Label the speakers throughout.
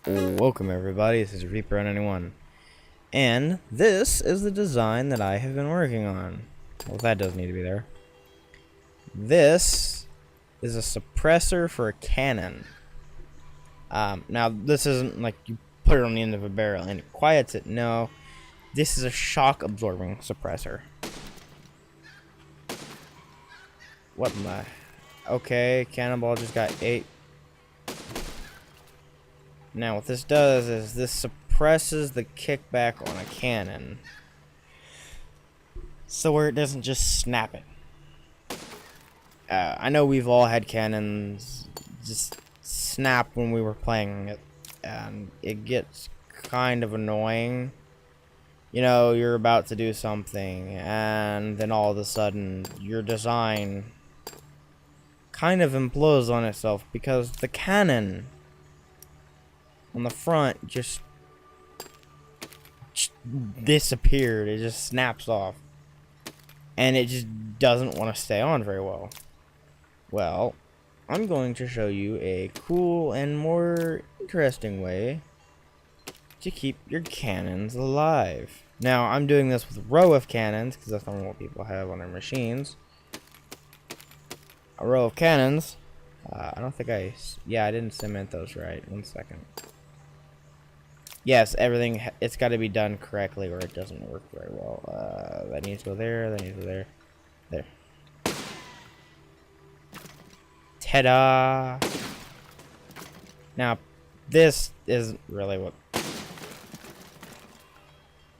Speaker 1: Welcome everybody, this is Reaper91, and this is the design that I have been working on. Well, that does need to be there. This is a suppressor for a cannon. Now this isn't like you put it on the end of a barrel and it quiets it. No, this is a shock absorbing suppressor. What am I? Okay, cannonball just got 8. Now what this does is this suppresses the kickback on a cannon, so where it doesn't just snap it. I know we've all had cannons just snap when we were playing it, and it gets kind of annoying. You know, you're about to do something, and then all of a sudden your design kind of implodes on itself because the cannon on the front just disappeared. It just snaps off, and it just doesn't want to stay on very well. Well, I'm going to show you a cool and more interesting way to keep your cannons alive. Now, I'm doing this with a row of cannons because that's normally what people have on their machines. A row of cannons. I don't think I didn't cement those right. 1 second. Yes, everything, it's got to be done correctly or it doesn't work very well. That needs to go there, that needs to go there. There. Ta-da! Now, this isn't really what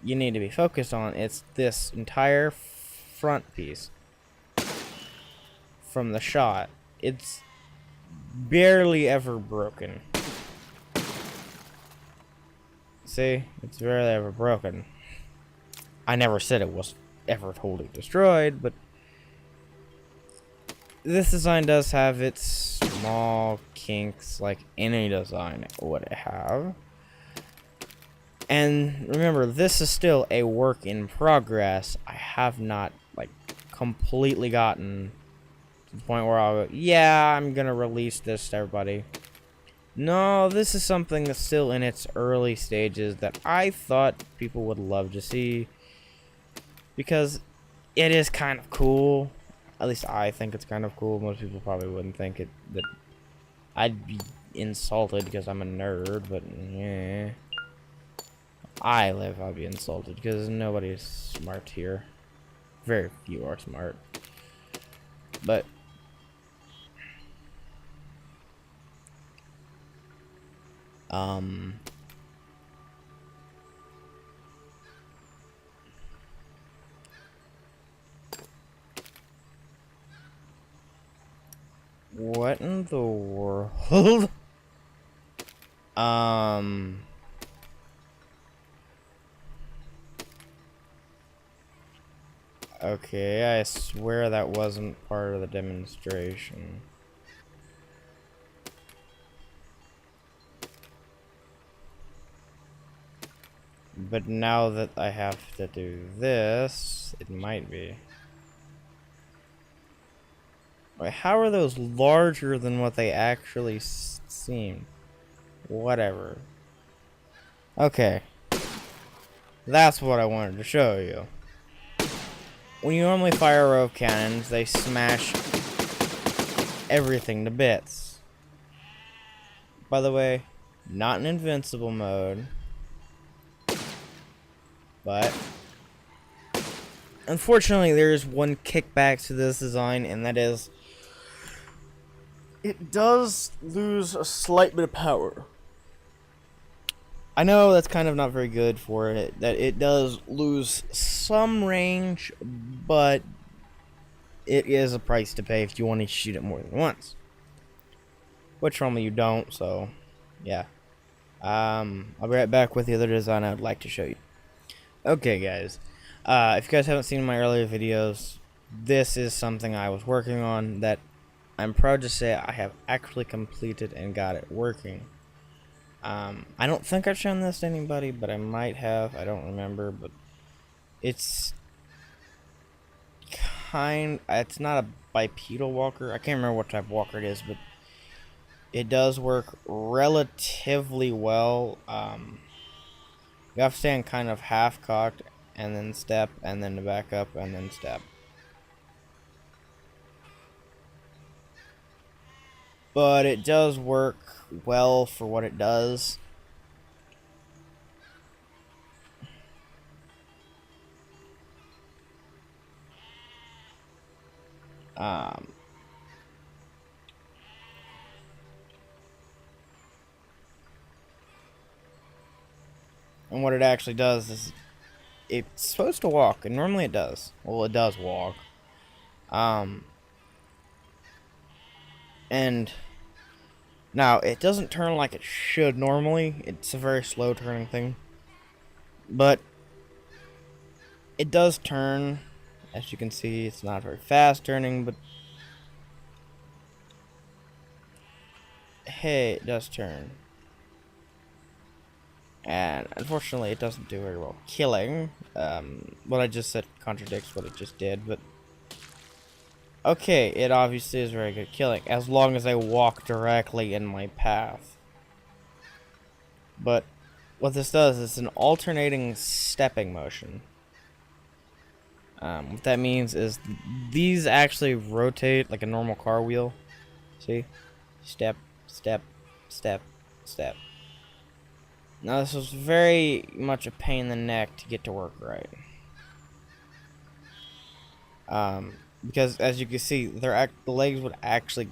Speaker 1: you need to be focused on. It's this entire front piece from the shot. It's barely ever broken. See, it's barely ever broken. I never said it was ever totally destroyed, but this design does have its small kinks like any design would have. And remember, this is still a work in progress. I have not like completely gotten to the point where I'll go, yeah, I'm gonna release this to everybody. No, this is something that's still in its early stages that I thought people would love to see, because it is kind of cool. At least I think it's kind of cool. Most people probably wouldn't think it. That I'd be insulted because I'm a nerd, but yeah. I'll be insulted because nobody is smart here. Very few are smart. But what in the world? Okay, I swear that wasn't part of the demonstration. But now that I have to do this, it might be. Wait, how are those larger than what they actually seem? Whatever. Okay. That's what I wanted to show you. When you normally fire a row of cannons, they smash everything to bits. By the way, not in invincible mode, but unfortunately there is one kickback to this design, and that is it does lose a slight bit of power. I know that's kind of not very good for it, that it does lose some range, but it is a price to pay if you want to shoot it more than once. Which normally you don't, so yeah. I'll be right back with the other design I would like to show you. Okay guys, if you guys haven't seen my earlier videos, this is something I was working on that I'm proud to say I have actually completed and got it working. I don't think I've shown this to anybody, but I might have. I don't remember, but it's not a bipedal walker. I can't remember what type of walker it is, but It does work relatively well. You have to stand kind of half cocked and then step and then to back up and then step. But it does work well for what it does. Um, and what it actually does is it's supposed to walk, and normally it does. Well, it does walk. And now it doesn't turn like it should normally. It's a very slow turning thing. But it does turn. As you can see, it's not very fast turning, but hey, it does turn. And unfortunately, it doesn't do very well killing. What I just said contradicts what it just did, but okay, it obviously is very good killing, as long as I walk directly in my path. But what this does is an alternating stepping motion. What that means is these actually rotate like a normal car wheel. See? Step, step, step, step. Now this was very much a pain in the neck to get to work right. Because as you can see, the legs would actually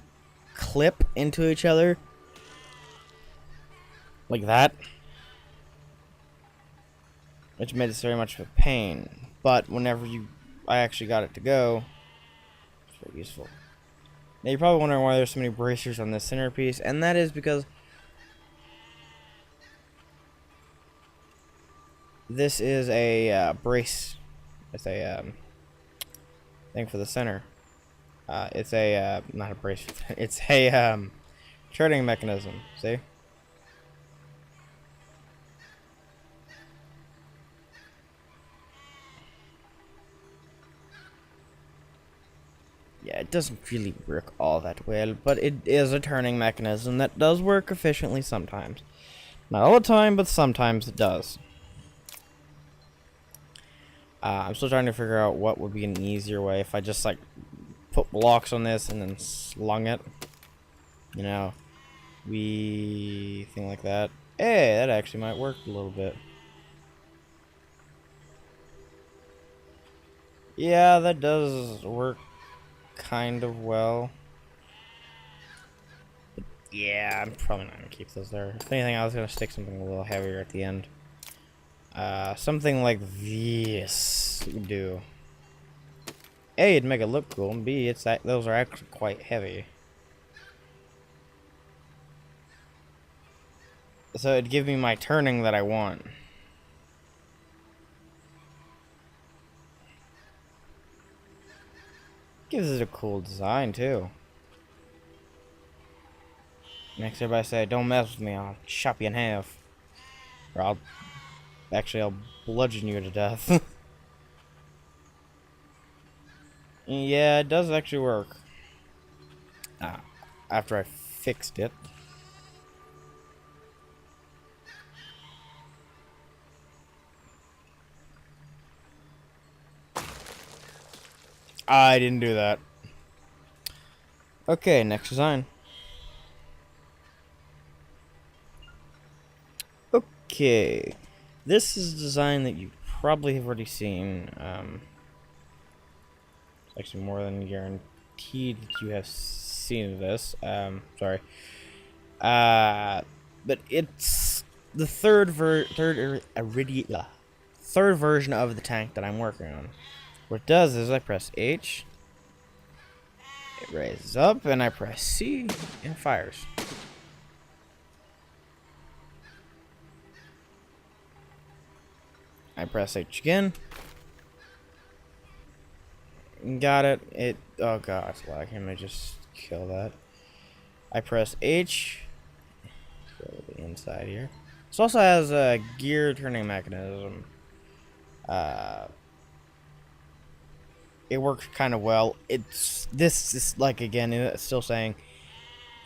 Speaker 1: clip into each other. Like that. Which made this very much of a pain. But whenever I actually got it to go, it's very useful. Now you're probably wondering why there's so many bracers on this centerpiece, and that is because this is a brace. It's a thing for the center. It's a not a brace. It's a turning mechanism. See? Yeah, it doesn't really work all that well, but it is a turning mechanism that does work efficiently sometimes. Not all the time, but sometimes it does. I'm still trying to figure out what would be an easier way if I just like put blocks on this and then slung it. You know, thing like that. Hey, that actually might work a little bit. Yeah, that does work kind of well. But yeah, I'm probably not gonna keep those there. If anything, I was gonna stick something a little heavier at the end. Something like this would do. A, it'd make it look cool, and B, those are actually quite heavy. So it'd give me my turning that I want. Gives it a cool design too. Next, everybody say, "Don't mess with me, I'll chop you in half." Or I'll bludgeon you to death. Yeah, it does actually work. After I fixed it. I didn't do that. Okay, next design. Okay. This is a design that you probably have already seen. Actually, more than guaranteed that you have seen this. Sorry. But it's the third version of the tank that I'm working on. What it does is I press H, it raises up, and I press C, and it fires. I press H again. Got it. Oh god, why can't I just kill that? I press H. Go to the inside here. This also has a gear turning mechanism. It works kind of well. This is like, again, it's still saying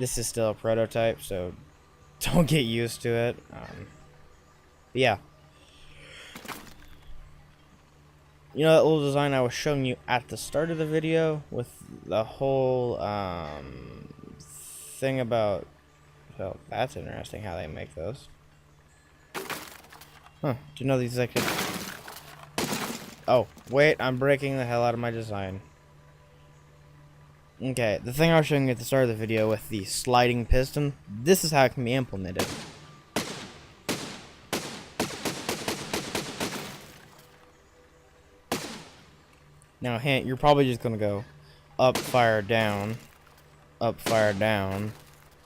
Speaker 1: This is still a prototype, so don't get used to it. Yeah. You know that little design I was showing you at the start of the video with the whole thing about... Well, that's interesting how they make those. Huh. Do you know these I could... Oh, wait, I'm breaking the hell out of my design. Okay, the thing I was showing you at the start of the video with the sliding piston, this is how it can be implemented. Now, hint, you're probably just gonna go up, fire, down, up, fire, down,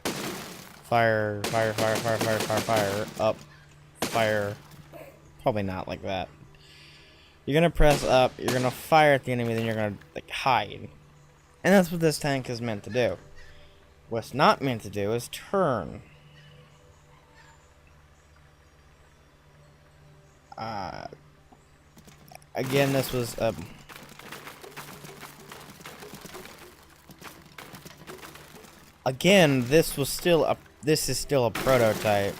Speaker 1: fire, fire, fire, fire, fire, fire, fire, up, fire. Probably not like that. You're gonna press up, you're gonna fire at the enemy, then you're gonna like hide. And that's what this tank is meant to do. What's not meant to do is turn. Again, this was again, this is still a prototype.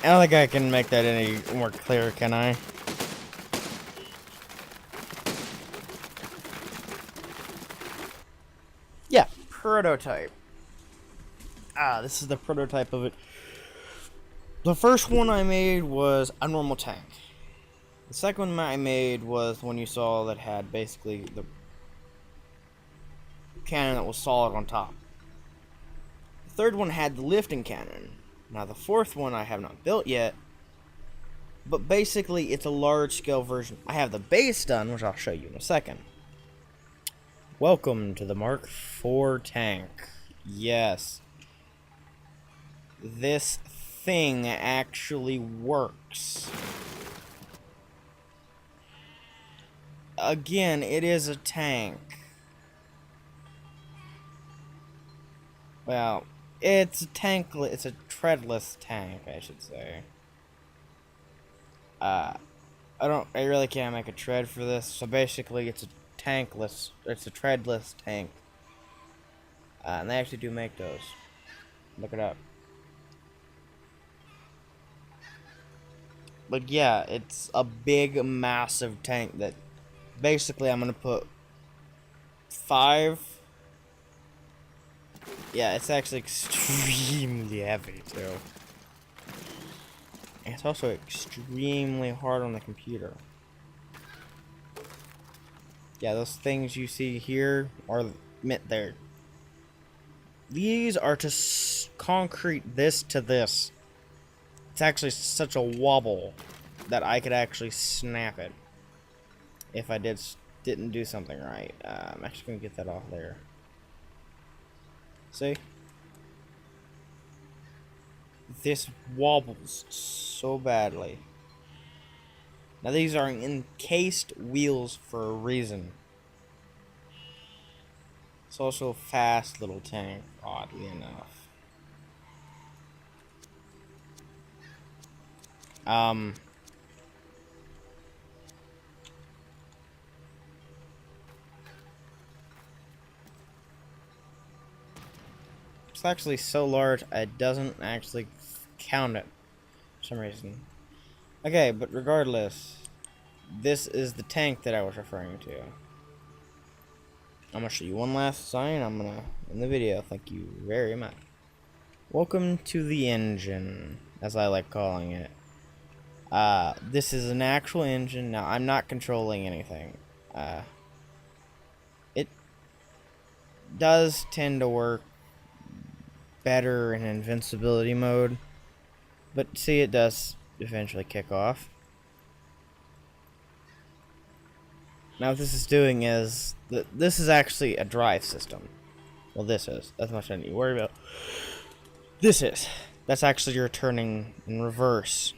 Speaker 1: I don't think I can make that any more clear, can I? Yeah, prototype. This is the prototype of it. The first one I made was a normal tank. The second one I made was the one you saw that had basically the cannon that was solid on top. The third one had the lifting cannon. Now the fourth one I have not built yet, but basically it's a large scale version. I have the base done, which I'll show you in a second. Welcome to the Mark IV tank. Yes. This thing actually works. Again, it is a tank. Well, it's a tankless, it's a treadless tank, I should say. I really can't make a tread for this, so basically it's a tankless, it's a treadless tank. And they actually do make those. Look it up. But yeah, it's a big, massive tank that basically I'm gonna put 5. Yeah, it's actually extremely heavy too. And it's also extremely hard on the computer. Yeah, those things you see here are meant there. These are to concrete this to this. It's actually such a wobble that I could actually snap it if I didn't do something right. I'm actually gonna get that off there. See? This wobbles so badly. Now these are encased wheels for a reason. It's also a fast little tank, oddly enough. It's actually so large it doesn't actually count it for some reason. Okay, but regardless, this is the tank that I was referring to. I'm gonna show you one last sign. I'm gonna end the video. Thank you very much. Welcome to the engine, as I like calling it. This is an actual engine. Now, I'm not controlling anything. It does tend to work better in invincibility mode, but see, it does eventually kick off. Now what this is doing is this is actually a drive system. Well, this is. That's much I need to worry about. That's actually your turning in reverse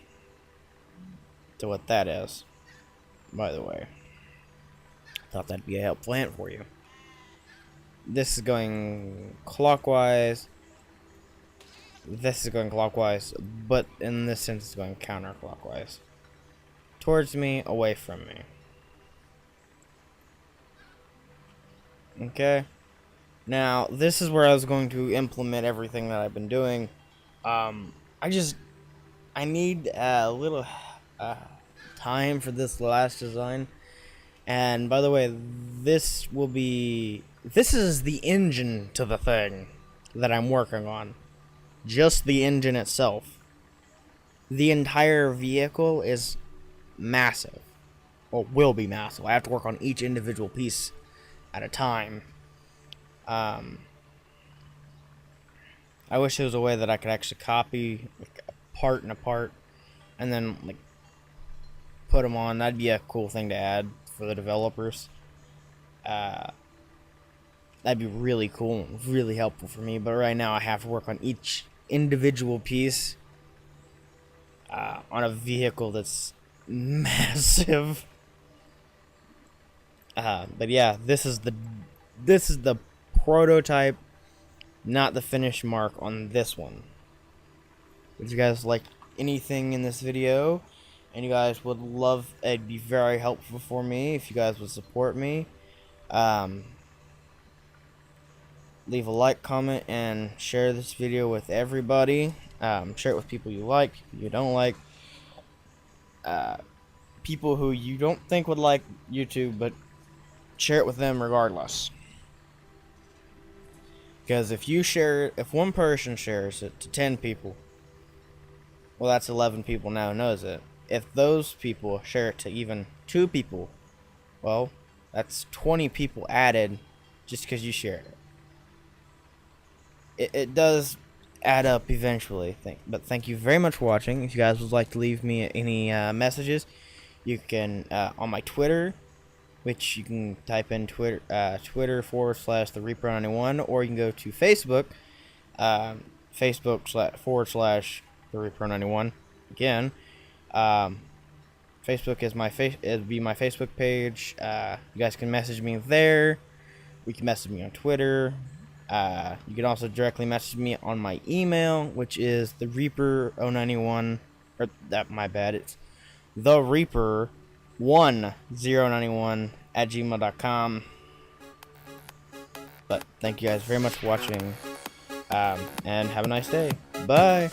Speaker 1: to what that is, by the way. Thought that'd be a helpful hint for you. This is going clockwise. This is going clockwise, but in this sense it's going counterclockwise. Towards me, away from me. Okay. Now, this is where I was going to implement everything that I've been doing. I need a little uh, time for this last design. And by the way, this is the engine to the thing that I'm working on. Just the engine itself. The entire vehicle is massive. Well, will be massive. I have to work on each individual piece at a time. I wish there was a way that I could actually copy like, a part and a part, and then like put them on. That'd be a cool thing to add for the developers. That'd be really cool, really helpful for me. But right now, I have to work on each individual piece on a vehicle that's massive. But yeah, this is the prototype, not the finish mark on this one. If you guys like anything in this video, and you guys would love, it'd be very helpful for me if you guys would support me. Leave a like, comment, and share this video with everybody. Share it with people you like, people you don't like, people who you don't think would like YouTube, but share it with them regardless. Because if one person shares it to 10 people, well, that's 11 people now knows it. If those people share it to even 2 people, well, that's 20 people added just because you shared it. It does add up eventually. But thank you very much for watching. If you guys would like to leave me any messages, you can on my Twitter, which you can type in Twitter /TheReaper91, or you can go to Facebook, Facebook /TheReaper91. Again, Facebook is it'd be my Facebook page. You guys can message me there. You can message me on Twitter. You can also directly message me on my email, which is TheReaper091. Or that, my bad. It's TheReaper1091 @gmail.com. But thank you guys very much for watching, and have a nice day. Bye.